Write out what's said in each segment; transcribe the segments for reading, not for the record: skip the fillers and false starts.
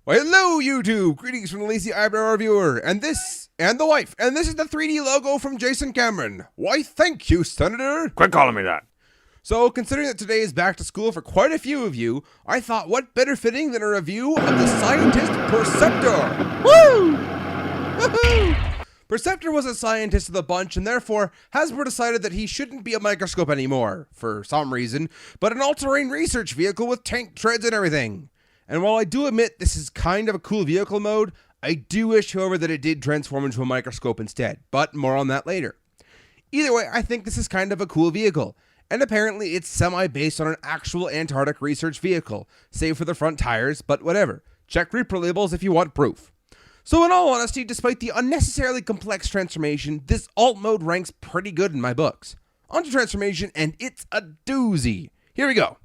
Why, hello, YouTube! Greetings from the LazyEyebrowReviewer, and this, and the wife, and this is the 3D logo from Jason Cameron. Why, thank you, Senator! Quit calling me that. So, considering that today is back to school for quite a few of you, I thought what better fitting than a review of the scientist Perceptor! Woo! Woohoo! Perceptor was a scientist of the bunch, and therefore Hasbro decided that he shouldn't be a microscope anymore, for some reason, but an all-terrain research vehicle with tank treads and everything. And while I do admit this is kind of a cool vehicle mode, I do wish, however, that it did transform into a microscope instead, but more on that later. Either way, I think this is kind of a cool vehicle, and apparently it's semi-based on an actual Antarctic research vehicle, save for the front tires, but whatever. Check Reaper labels if you want proof. So in all honesty, despite the unnecessarily complex transformation, this alt mode ranks pretty good in my books. Onto transformation, and it's a doozy. Here we go.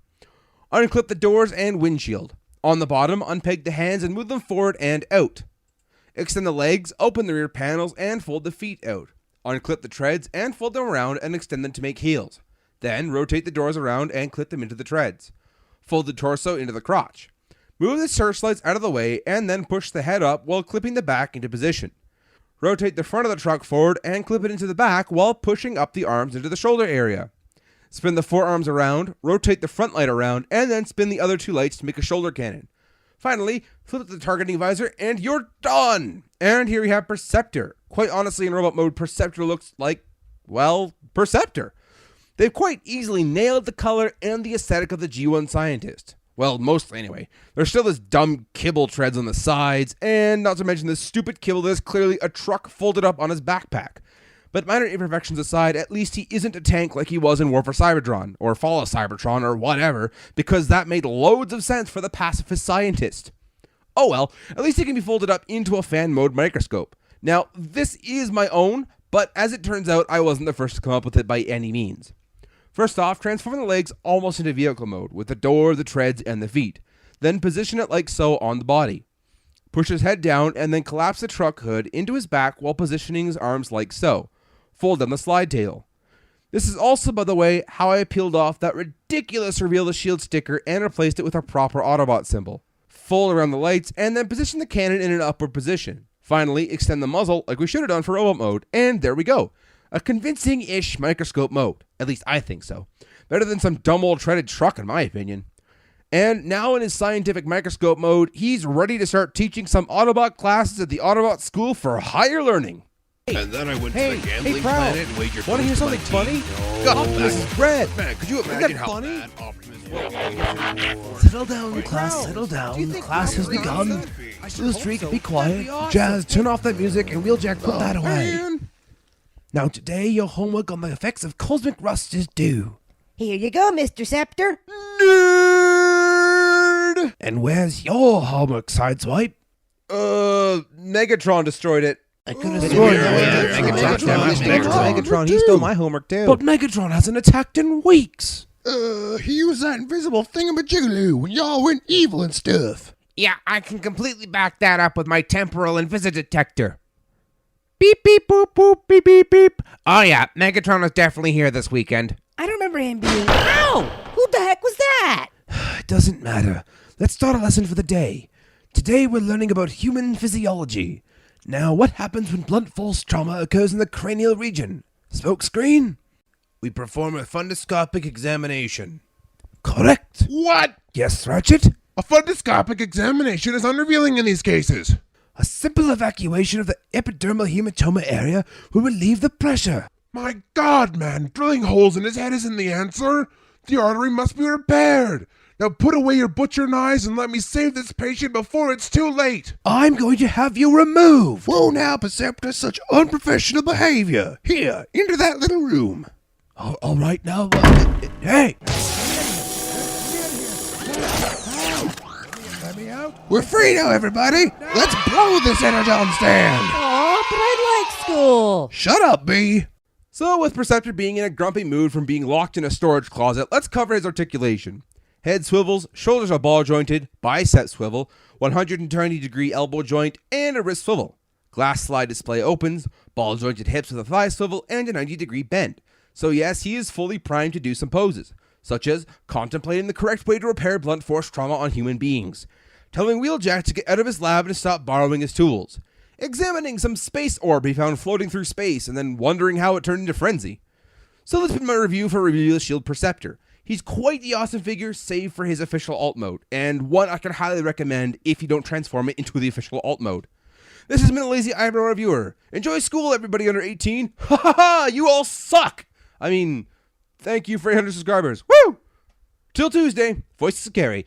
Unclip the doors and windshield. On the bottom, unpeg the hands and move them forward and out. Extend the legs, open the rear panels, and fold the feet out. Unclip the treads and fold them around and extend them to make heels. Then rotate the doors around and clip them into the treads. Fold the torso into the crotch. Move the searchlights out of the way and then push the head up while clipping the back into position. Rotate the front of the truck forward and clip it into the back while pushing up the arms into the shoulder area. Spin the forearms around, rotate the front light around, and then spin the other two lights to make a shoulder cannon. Finally, flip the targeting visor, and you're done! And here we have Perceptor. Quite honestly, in robot mode, Perceptor looks like, well, Perceptor. They've quite easily nailed the color and the aesthetic of the G1 scientist. Well, mostly anyway. There's still this dumb kibble treads on the sides, and not to mention this stupid kibble that is clearly a truck folded up on his backpack. But minor imperfections aside, at least he isn't a tank like he was in War for Cybertron, or Fall of Cybertron, or whatever, because that made loads of sense for the pacifist scientist. Oh well, at least he can be folded up into a fan mode microscope. Now, this is my own, but as it turns out, I wasn't the first to come up with it by any means. First off, transform the legs almost into vehicle mode, with the door, the treads, and the feet. Then position it like so on the body. Push his head down, and then collapse the truck hood into his back while positioning his arms like so. Fold down the slide tail. This is also, by the way, how I peeled off that ridiculous Reveal the Shield sticker and replaced it with a proper Autobot symbol. Fold around the lights, and then position the cannon in an upward position. Finally, extend the muzzle like we should have done for robot mode, and there we go. A convincing-ish microscope mode. At least I think so. Better than some dumb old treaded truck in my opinion. And now in his scientific microscope mode, he's ready to start teaching some Autobot classes at the Autobot School for Higher Learning. And then I went to the gambling planet and wagered. Want to hear something funny? No. This is Brad. Man, could you imagine how funny? bad Optimus was? Settle down, class, settle down. Class has begun. Blue Streak, be quiet. Jazz, turn off that music, and Wheeljack, put that away. Man. Now today, your homework on the effects of cosmic rust is due. Here you go, Mr. Scepter. Nerd! And where's your homework, Sideswipe? Megatron destroyed it. I could have Yeah, sworn Megatron, he stole my homework too. But Megatron hasn't attacked in weeks. He used that invisible thingamajiggaloo when y'all went evil and stuff. Yeah, I can completely back that up with my temporal invisidetector. Beep, beep, boop, boop, beep, beep, beep. Oh yeah, Megatron was definitely here this weekend. I don't remember him being. Ow! Who the heck was that? It doesn't matter. Let's start a lesson for the day. Today we're learning about human physiology. Now, what happens when blunt force trauma occurs in the cranial region? Smoke screen? We perform a fundoscopic examination. Correct. What? Yes, Ratchet? A fundoscopic examination is unrevealing in these cases. A simple evacuation of the epidermal hematoma area will relieve the pressure. My God, man, drilling holes in his head isn't the answer. The artery must be repaired. Now put away your butcher knives and let me save this patient before it's too late. I'm going to have you removed. Whoa now, Perceptor, such unprofessional behavior. Here, into that little room. All right now. Hey! We're free now, everybody. Let's blow this energon stand. Aw, but I like school. Shut up, B. So with Perceptor being in a grumpy mood from being locked in a storage closet, let's cover his articulation. Head swivels, shoulders are ball jointed, bicep swivel, 120-degree elbow joint, and a wrist swivel. Glass slide display opens, ball jointed hips with a thigh swivel, and a 90-degree bend. So yes, he is fully primed to do some poses, such as contemplating the correct way to repair blunt force trauma on human beings. telling Wheeljack to get out of his lab and stop borrowing his tools, examining some space orb he found floating through space, and then wondering how it turned into Frenzy. So that's been my review for Review the Shield Perceptor. He's quite the awesome figure, save for his official alt mode, and one I can highly recommend if you don't transform it into the official alt mode. This has been a Lazy Eyebrow Reviewer. Enjoy school, everybody under 18. Ha ha ha! You all suck! I mean, thank you for 800 subscribers. Woo! Till Tuesday, voices of Gary.